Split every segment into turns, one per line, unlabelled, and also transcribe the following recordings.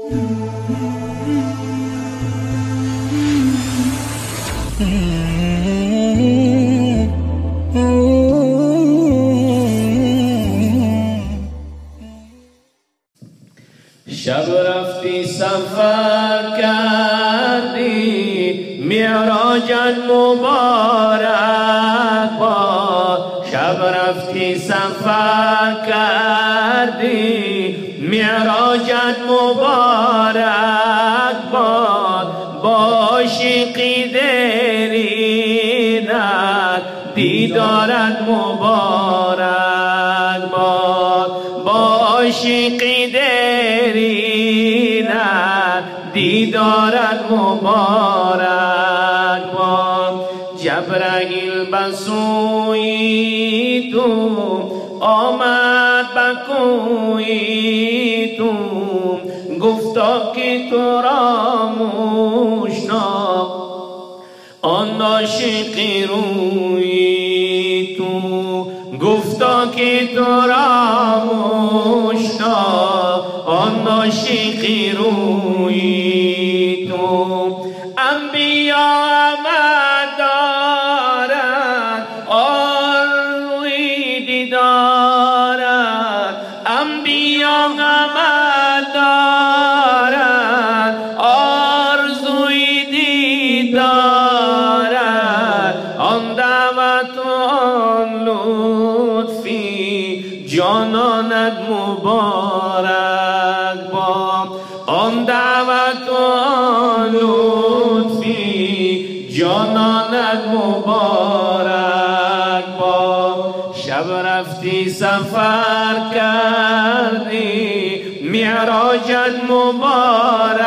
شب رفتی سفر کردی معراجت مبارک باد. شب رفتی سفر کردی معراجت مبارک باد. باشی قیدریدت دیدارت مبارک باد. باشی قیدریدت دیدارت مبارک باد. جبرائیل بسوی تو آمد بکوی تو گفتا که تو را مشتاق آن عاشقی روی تو گفتا که تو را مشتاق آن عاشقی روی تو. انبیا آمد دارد آرزوی دیدارد. انبیا آمد دارد آرزوی دیدارد. آن دعوت و آن لطفی جانانت مبارک باد. آن دعوت و آن لطفی جانانت مبارک باد. شب رفتی سفر کردی معراجت مبارک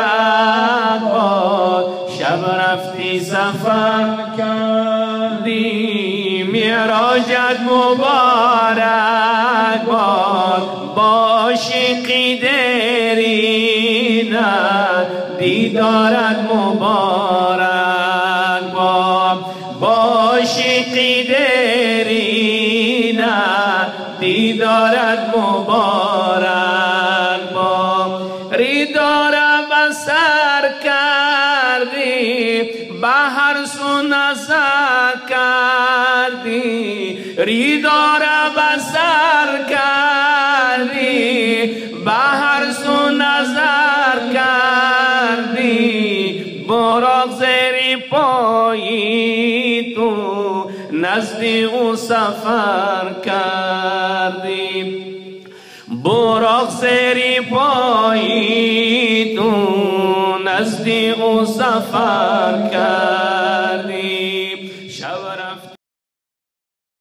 باد. شب رفتی سفر کردی معراجت مبارک باد. باشی قیدریدت دیدارت مبارک باد. باشی قیدریدت دیدارت مبارک باد. ریدارم بسر کردی بهر سو نظر کردی. ریدارم بسر کردی بهر سو نظر کردی. براق زیر پایی تو نزد او سفر کردی. براق زیر پایی تو نزد او سفر کردی. شب رفت